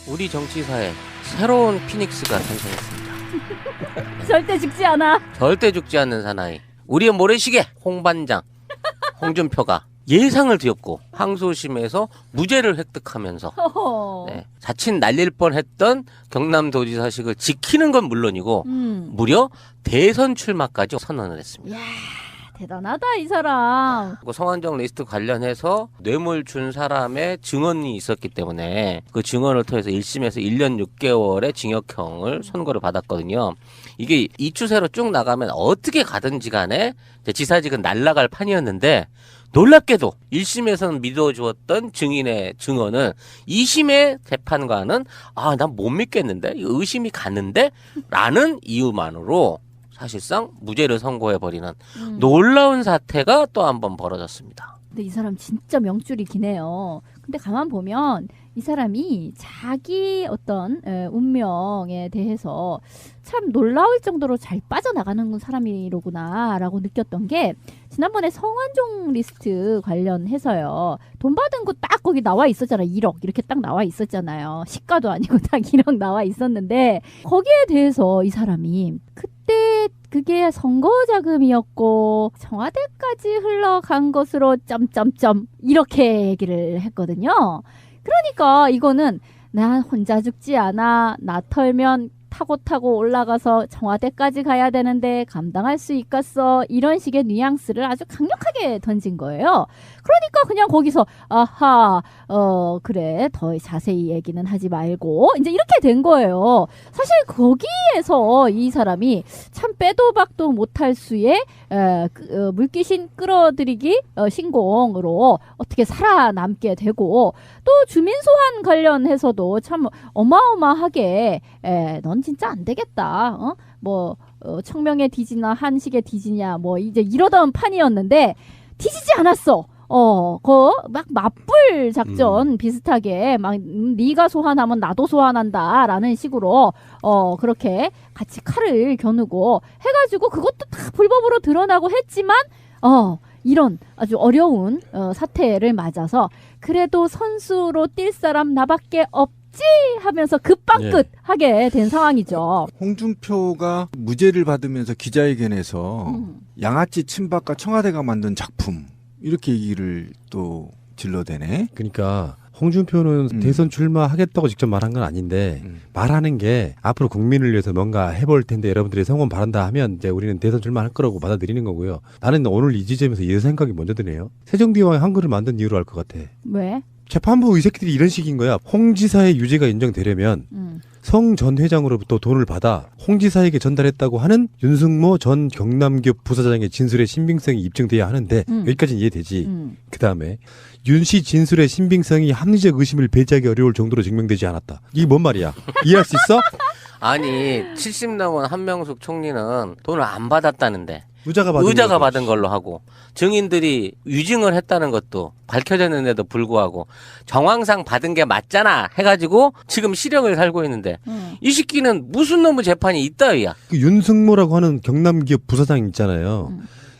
우리 정치사에 새로운 피닉스가 탄생했습니다. 절대 죽지 않아. 절대 죽지 않는 사나이. 우리의 모래시계 홍반장 홍준표가 예상을 뒤엎고 항소심에서 무죄를 획득하면서 네, 자칫 날릴 뻔했던 경남도지사직을 지키는 건 물론이고 무려 대선 출마까지 선언을 했습니다. 이야, 대단하다 이 사람. 성완종 리스트 관련해서 뇌물 준 사람의 증언이 있었기 때문에 그 증언을 통해서 1심에서 1년 6개월의 징역형을 선고를 받았거든요. 이게 이 추세로 쭉 나가면 어떻게 가든지 간에 지사직은 날아갈 판이었는데 놀랍게도 1심에서는 믿어주었던 증인의 증언은 2심의 재판관은 난 못 믿겠는데 의심이 가는데 라는 이유만으로 사실상 무죄를 선고해버리는 놀라운 사태가 또 한 번 벌어졌습니다. 근데 이 사람 진짜 명줄이 기네요. 근데 가만 보면 이 사람이 자기 어떤 운명에 대해서 참 놀라울 정도로 잘 빠져나가는 사람이로구나 라고 느꼈던 게 지난번에 성완종 리스트 관련해서요. 돈 받은 거 딱 거기 나와 있었잖아요. 1억 이렇게 딱 나와 있었잖아요. 시가도 아니고 딱 1억 나와 있었는데 거기에 대해서 이 사람이 그때 그게 선거 자금이었고 청와대까지 흘러간 것으로 점점점 이렇게 얘기를 했거든요. 그러니까 이거는 난 혼자 죽지 않아. 나 털면 타고 올라가서 청와대까지 가야 되는데 감당할 수 있겠어. 이런 식의 뉘앙스를 아주 강력하게 던진 거예요. 그러니까 그냥 거기서 그래 더 자세히 얘기는 하지 말고 이제 이렇게 된 거예요. 사실 거기에서 이 사람이 참 빼도 박도 못할 수의 물귀신 끌어들이기 신공으로 어떻게 살아남게 되고 또 주민소환 관련해서도 참 어마어마하게 넌 진짜 안 되겠다. 청명의 뒤지나 한식의 뒤지냐 이제 이러던 판이었는데 뒤지지 않았어. 막 맞불 작전 비슷하게 막 네가 소환하면 나도 소환한다라는 식으로 그렇게 같이 칼을 겨누고 해가지고 그것도 다 불법으로 드러나고 했지만 이런 아주 어려운 사태를 맞아서 그래도 선수로 뛸 사람 나밖에 없지 하면서 급방긋 하게 된 상황이죠. 홍준표가 무죄를 받으면서 기자회견에서 양아치 친박과 청와대가 만든 작품 이렇게 얘기를 또 질러대네. 그러니까 홍준표는 대선 출마하겠다고 직접 말한 건 아닌데 말하는 게 앞으로 국민을 위해서 뭔가 해볼 텐데 여러분들이 성원 바란다 하면 이제 우리는 대선 출마할 거라고 받아들이는 거고요. 나는 오늘 이 지점에서 이 생각이 먼저 드네요. 세종대왕이 한글을 만든 이유로 알 것 같아. 왜? 재판부 이 새끼들이 이런 식인 거야. 홍 지사의 유죄가 인정되려면 성 전 회장으로부터 돈을 받아 홍 지사에게 전달했다고 하는 윤승모 전 경남기업 부사장의 진술의 신빙성이 입증돼야 하는데 여기까지는 이해되지. 그다음에 윤 씨 진술의 신빙성이 합리적 의심을 배제하기 어려울 정도로 증명되지 않았다. 이게 뭔 말이야? 이해할 수 있어? 아니 70 넘은 한명숙 총리는 돈을 안 받았다는데 의자가 받은 걸로 하고 증인들이 위증을 했다는 것도 밝혀졌는데도 불구하고 정황상 받은 게 맞잖아 해가지고 지금 실형을 살고 있는데 이 새끼는 무슨 놈의 재판이 있다위야. 그 윤승모라고 하는 경남기업 부사장 있잖아요.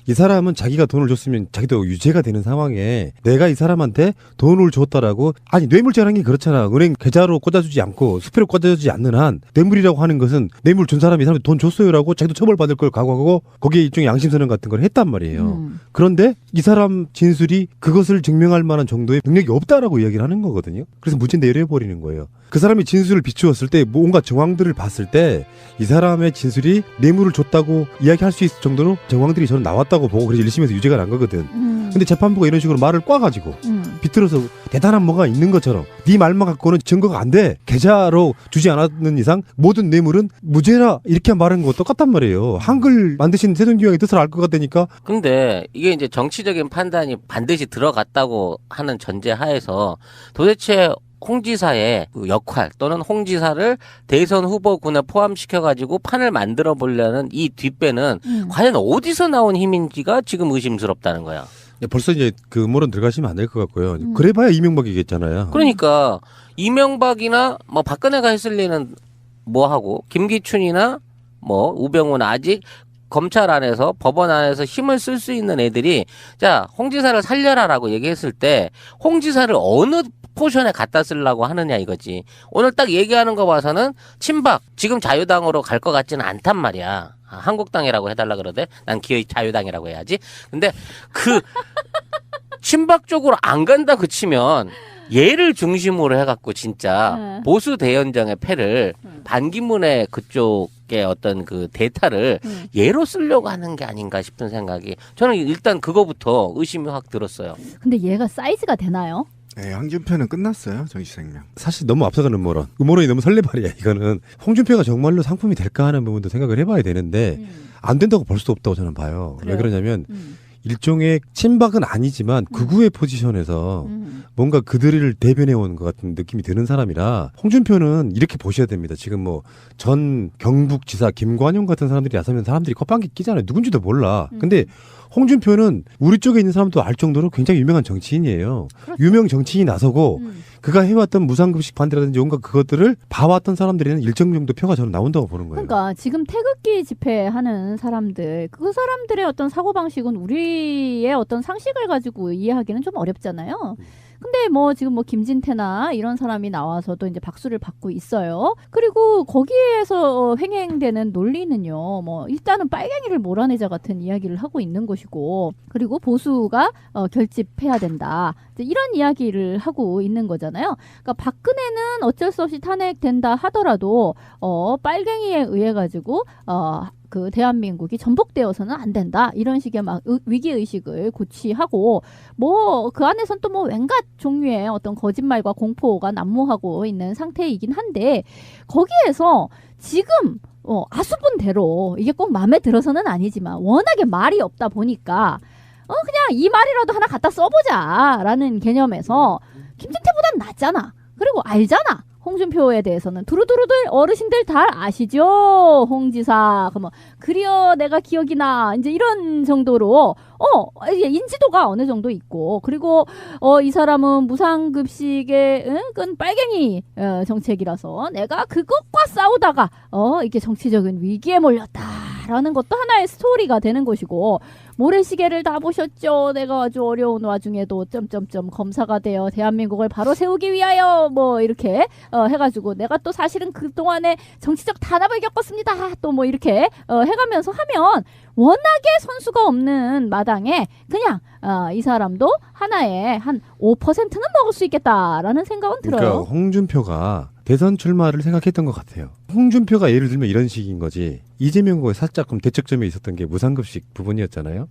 이 사람은 자기가 돈을 줬으면 자기도 유죄가 되는 상황에 내가 이 사람한테 돈을 줬다라고 뇌물죄라는 게 그렇잖아. 은행 계좌로 꽂아주지 않고 수표로 꽂아주지 않는 한 뇌물이라고 하는 것은 뇌물 준 사람이 이 사람한테 돈 줬어요라고 자기도 처벌받을 걸 각오하고 거기에 일종의 양심선언 같은 걸 했단 말이에요. 그런데 이 사람 진술이 그것을 증명할 만한 정도의 능력이 없다라고 이야기를 하는 거거든요. 그래서 무죄 내려버리는 거예요. 그 사람이 진술을 비추었을 때 뭔가 정황들을 봤을 때 이 사람의 진술이 뇌물을 줬다고 이야기할 수 있을 정도로 정황들이 저는 나왔다고 보고 그래서 1심에서 유죄가 난 거거든. 근데 재판부가 이런 식으로 말을 꽈가지고 비틀어서 대단한 뭐가 있는 것처럼 네 말만 갖고는 증거가 안 돼. 계좌로 주지 않았는 이상 모든 뇌물은 무죄라 이렇게 말한 거 똑같단 말이에요. 한글 만드신 세종대왕의 뜻을 알 것 같다니까. 근데 이게 이제 정치적인 판단이 반드시 들어갔다고 하는 전제 하에서 도대체 홍 지사의 그 역할 또는 홍 지사를 대선 후보군에 포함시켜가지고 판을 만들어 보려는 이 뒷배는 과연 어디서 나온 힘인지가 지금 의심스럽다는 거야. 벌써 이제 그 음모론 들어가시면 안 될 것 같고요. 그래봐야 이명박이겠잖아요. 그러니까 이명박이나 박근혜가 했을 리는 뭐하고 김기춘이나 우병우는 아직 검찰 안에서 법원 안에서 힘을 쓸 수 있는 애들이 자, 홍 지사를 살려라라고 얘기했을 때 홍 지사를 어느 포션에 갖다 쓰려고 하느냐 이거지. 오늘 딱 얘기하는 거 봐서는 친박 지금 자유당으로 갈 것 같지는 않단 말이야. 한국당이라고 해달라 그러대. 난 기어이 자유당이라고 해야지. 근데 그 친박 쪽으로 안 간다 그치면 얘를 중심으로 해갖고 진짜 보수 대연정의 패를 반기문의 그쪽의 어떤 그 대타를 얘로 쓰려고 하는 게 아닌가 싶은 생각이 저는 일단 그거부터 의심이 확 들었어요. 근데 얘가 사이즈가 되나요? 네, 항준표는 끝났어요. 정치생명. 사실 너무 앞서가는 음모론이 너무 설레발이야. 이거는 홍준표가 정말로 상품이 될까 하는 부분도 생각을 해봐야 되는데 안 된다고 볼 수 없다고 저는 봐요. 그래요? 왜 그러냐면 일종의 친박은 아니지만 극우의 포지션에서 뭔가 그들을 대변해온 것 같은 느낌이 드는 사람이라 홍준표는 이렇게 보셔야 됩니다. 지금 뭐 전 경북지사 김관용 같은 사람들이 나서면 사람들이 컵방귀 끼잖아요. 누군지도 몰라. 근데 홍준표는 우리 쪽에 있는 사람도 알 정도로 굉장히 유명한 정치인이에요. 그렇죠. 유명 정치인이 나서고 그가 해왔던 무상급식 반대라든지 온갖 그것들을 봐왔던 사람들에는 일정 정도 표가 저는 나온다고 보는 거예요. 그러니까 지금 태극기 집회하는 사람들 그 사람들의 어떤 사고방식은 우리의 어떤 상식을 가지고 이해하기는 좀 어렵잖아요. 근데 뭐 지금 뭐 김진태나 이런 사람이 나와서도 이제 박수를 받고 있어요. 그리고 거기에서 횡행되는 논리는요. 뭐 일단은 빨갱이를 몰아내자 같은 이야기를 하고 있는 것이고 그리고 보수가 결집해야 된다. 이제 이런 이야기를 하고 있는 거잖아요. 그러니까 박근혜는 어쩔 수 없이 탄핵된다 하더라도 빨갱이에 의해 가지고 그 대한민국이 전복되어서는 안 된다 이런 식의 막 위기 의식을 고취하고 뭐 그 안에선 또 뭐 왠가 종류의 어떤 거짓말과 공포가 난무하고 있는 상태이긴 한데 거기에서 지금 아수분대로 이게 꼭 마음에 들어서는 아니지만 워낙에 말이 없다 보니까 그냥 이 말이라도 하나 갖다 써보자라는 개념에서 김진태보단 낫잖아. 그리고 알잖아. 홍준표에 대해서는 두루두루들 어르신들 다 아시죠? 홍지사. 그러면 그리어 내가 기억이 나. 이제 이런 정도로 인지도가 어느 정도 있고 그리고 이 사람은 무상급식의 그건 빨갱이 정책이라서 내가 그것과 싸우다가 이게 정치적인 위기에 몰렸다라는 것도 하나의 스토리가 되는 것이고 모래시계를 다 보셨죠? 내가 아주 어려운 와중에도 점점점 검사가 되어 대한민국을 바로 세우기 위하여 뭐 이렇게 해가지고 내가 또 사실은 그동안에 정치적 단합을 겪었습니다. 또 뭐 이렇게 해가면서 하면 워낙에 선수가 없는 마당에 그냥 이 사람도 하나에 한 5%는 먹을 수 있겠다라는 생각은 들어요. 그러니까 홍준표가 대선 출마를 생각했던 것 같아요. 홍준표가 예를 들면 이런 식인 거지. 이재명과 살짝 좀 대척점에 있었던 게 무상급식 부분이었잖아요.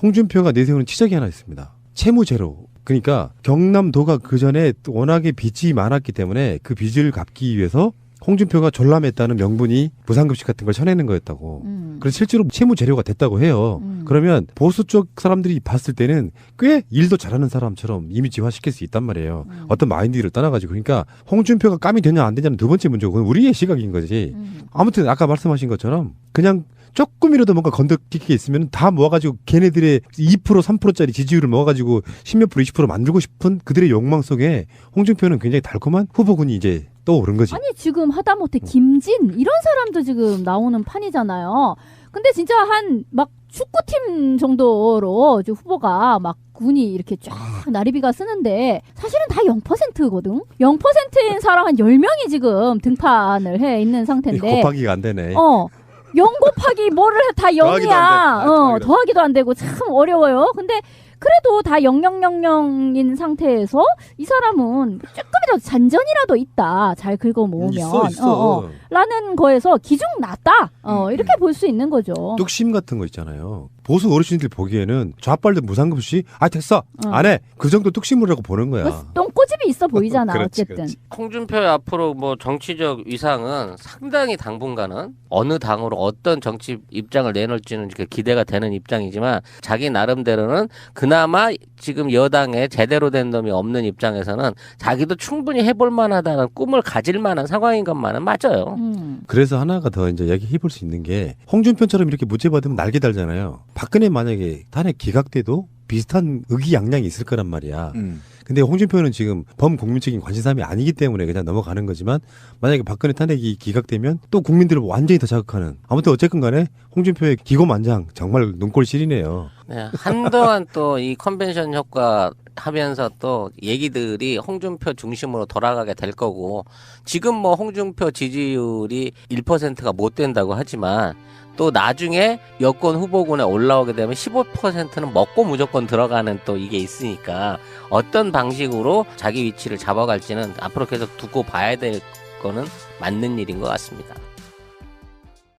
홍준표가 내세우는 치적이 하나 있습니다. 채무 제로. 그러니까 경남도가 그 전에 워낙에 빚이 많았기 때문에 그 빚을 갚기 위해서 홍준표가 전람했다는 명분이 무상급식 같은 걸 쳐내는 거였다고. 그래서 실제로 채무 재료가 됐다고 해요. 그러면 보수 쪽 사람들이 봤을 때는 꽤 일도 잘하는 사람처럼 이미지화 시킬 수 있단 말이에요. 어떤 마인드를 떠나가지고. 그러니까 홍준표가 까미 되냐 안 되냐는 두 번째 문제고 그건 우리의 시각인 거지. 아무튼 아까 말씀하신 것처럼 그냥 조금이라도 뭔가 건드리게 있으면 다 모아가지고 걔네들의 2% 3%짜리 지지율을 모아가지고 10몇 프로 20% 만들고 싶은 그들의 욕망 속에 홍준표는 굉장히 달콤한 후보군이 이제 떠오른 거지. 아니 지금 하다못해 김진 이런 사람도 지금 나오는 판이잖아요. 근데 진짜 한 막 축구팀 정도로 후보가 막 군이 이렇게 쫙 나리비가 쓰는데 사실은 다 0%거든. 0%인 사람 한 10명이 지금 등판을 해 있는 상태인데 곱하기가 안 되네. 0 곱하기 뭐를 해 다 0이야. 더하기도 안 되고 참 어려워요. 근데 그래도 다 0000인 상태에서 이 사람은 조금이라도 잔전이라도 있다. 잘 긁어 모으면. 있어. 라는 거에서 기중 낮다. 이렇게 볼 수 있는 거죠. 뚝심 같은 거 있잖아요. 보수 어르신들 보기에는 좌빨들 무상급식 됐어 안 해. 그 정도 뚝심이라고 보는 거야. 뭐 똥꼬집이 있어 보이잖아. 그렇지, 어쨌든. 그렇지. 홍준표의 앞으로 뭐 정치적 위상은 상당히 당분간은 어느 당으로 어떤 정치 입장을 내놓을지는 기대가 되는 입장이지만 자기 나름대로는 그나마 지금 여당에 제대로 된 놈이 없는 입장에서는 자기도 충분히 해볼 만하다는 꿈을 가질 만한 상황인 것만은 맞아요. 그래서 하나가 더 이제 얘기해볼 수 있는 게 홍준표처럼 이렇게 무죄받으면 날개 달잖아요. 박근혜 만약에 탄핵 기각돼도 비슷한 의기양양이 있을 거란 말이야. 근데 홍준표는 지금 범국민적인 관심사람이 아니기 때문에 그냥 넘어가는 거지만 만약에 박근혜 탄핵이 기각되면 또 국민들을 완전히 더 자극하는 아무튼 어쨌든 간에 홍준표의 기고만장 정말 눈꼴실이네요. 네, 한동안 또 이 컨벤션 효과 하면서 또 얘기들이 홍준표 중심으로 돌아가게 될 거고 지금 뭐 홍준표 지지율이 1%가 못 된다고 하지만 또 나중에 여권 후보군에 올라오게 되면 15%는 먹고 무조건 들어가는 또 이게 있으니까 어떤 방식으로 자기 위치를 잡아갈지는 앞으로 계속 두고 봐야 될 거는 맞는 일인 것 같습니다.